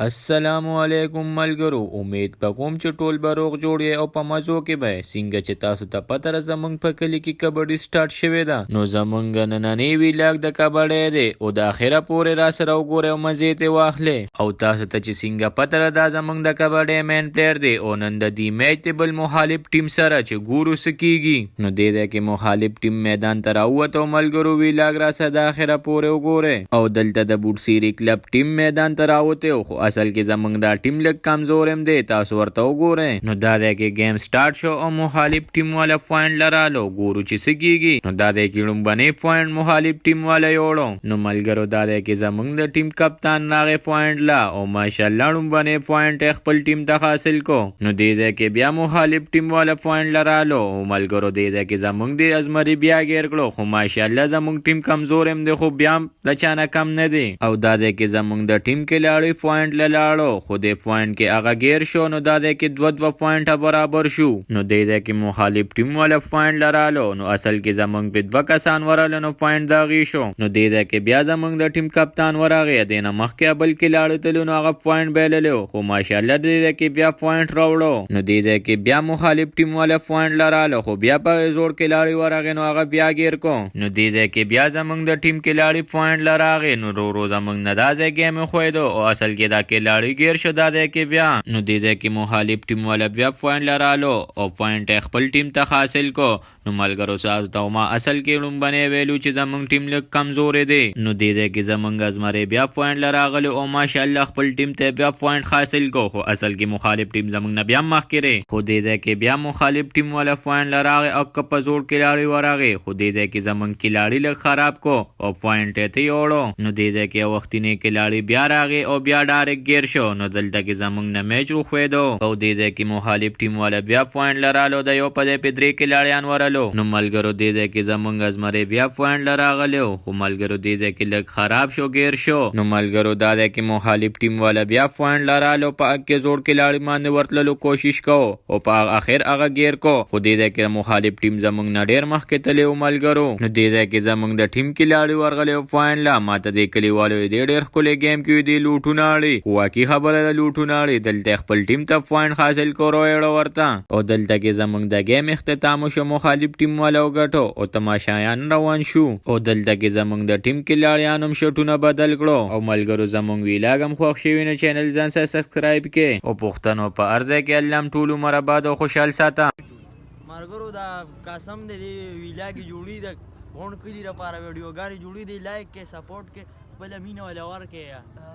السلام علیکم ملګرو، امید په کوم چې ټول به روغ جوړ یې او په مزو کې به څنګه چې تاسو ته پته ده زمونږ په کلي کې کبډي سټارټ شوې ده. نو زمونږ نننی ویلاګ د کبډۍ دی او د اخره پورې را سره وګورئ او مزې ترې واخلئ. او تاسو ته چې څنګه پته ده دا زمونږ د کبډۍ مین پلیر دی او نن د دې میچ د بل مخالف ټیم سره چې ګورو څه کیږي. نو دې ځای کې مخالف ټیم میدان ته راووت او ملګرو ویلاګ را سره د اخره پورې وګورئ. او دلته د بوټسيري کلب ټیم میدان ته راوته خو اصل کې زمونږ دا ټیم لږ کمزور هم دی، تاسو ورته وګورئ. نو دا ځای کې گیم سٹارټ شو او مخالف ټیم والا پوینټ لرالو، ګورو چې څه کیږي. نو دا ځای کې لومبنی پوینټ مخالف ټیم والا یوړو. نو ملګرو دا ځای کې زمونږ د ټیم کپتان راغی پوینټ لا او ماشاءالله لومبنی پوینټ خپل ټیم ته حاصل کو. نو دې ځای کې بیا مخالف ټیم والا پوینټ لرالو او ملګرو دې ځای کې زمونږ د ازمري بیا ګیر کړو خو ماشاءالله زمونږ ټیم کمزور هم دی خو بیا د چانه کم نه دی. او دا ځای کې زمونږ د ټیم کې لاړی پوینټ لاړو خو دې پوینټ کې هغه گیر شو. نو دا ځای کې دوه پوینټه برابر شو. نو دې ځای کې مخالف ټیم والا پوینټ لرالو. نو اصل کې زمونږ په دوه کسان ورالو نو پوینټ داغي شو. نو دې ځای کې بیا زمونږ د ټیم کپتان ورغی دینه مخکې بل کې لاړ تلو نو هغه پوینټ بیللو خو ماشاءالله دې ځای کې بیا پوینټ راوړو. نو دې ځای کې بیا مخالف ټیم والا پوینټ لرالو خو بیا په زور کې لاړی ورغی نو هغه بیا گیر کو. نو دې ځای کې بیا زمونږ د ټیم کې لاړی پوینټ لراغی. نو رو زمونږ نه دا ځای کې مې خویدو او اصل کې دا کې لاړی گیر شو دا ځای کې بیا. نو دې ځای کې مخالف ټیم والا بیا پوینټ لرالو او پوینټ خپل ټیم ته حاصل کو. نو ملګرو تاسو ته ما اصل کې لومبنی ویلو چې زمونږ ټیم لږ کمزور دی. نو دې ځای کې زمونږ ازمري بیا پوینټ لراغلی او ماشاءالله خپل ټیم ته بیا پوینټ حاصل کو خو اصل کې مخالف ټیم زمونږ نه بیا مخکې خو دې ځای کې بیا مخالف ټیم والا پوینټ لراغی او کپ زور کې لاړی ورغی خو دې ځای کې زمونږ کلاړی لږ خراب کو او پوینټ ته یوړو. نو دې ځای کې وختینه کلاړی بیا راغی او بیا ډایرکټ گیر شو. نو دلته کې زمونږ نه میچ خویدو او دې ځای کې مخالف ټیم والا بیا پوینټ لرالو د یو په دې پدری کې لاړیان ورالو. نو ملګرو دې ځای کې زمونږ ازمري بیا پوینټ لراغلو خو ملګرو دې ځای کې لږ خراب شو گیر شو. نو ملګرو دا ځای کې مخالف ټیم والا بیا پوینټ لرالو په کې زور کې لاړی باندې ورتللو کوشش کو او په اخر هغه گیر کو خو دې ځای کې مخالف ټیم زمونږ نه ډیر مخکې تللی و ملګرو. نو دې ځای کې زمونږ د ټیم کې لاړی ورغلی او پوینټ لا ماته دې کلیوالو دې ډیر ښکلی گیم کې دې لوټونه اړي واقعي خبره ده لوټونه اړي. دلته خپل ټیم ته پوینټ حاصل کړو یړو ورته او دلته کې زمونږ د گیم اختتام شو مخالف ټیم والا وګټو او تماشایان روان شو او دلته کې زمونږ د ټیم کې لاړیان هم شټونه بدل کړو. او ملګرو زمونږ ویلاګ هم خوښ شوی نو چینل ځان سره سبسکرایب کړئ او پښتنو په ارزه کې الله ټول عمر آباد او خوشحال ساته. ملګرو دا قسم دې ویلاګ جوړی د غون کلی لپاره ویډیوګانې جوړی دی لایک کې سپورټ کې خپل مینه ولور کې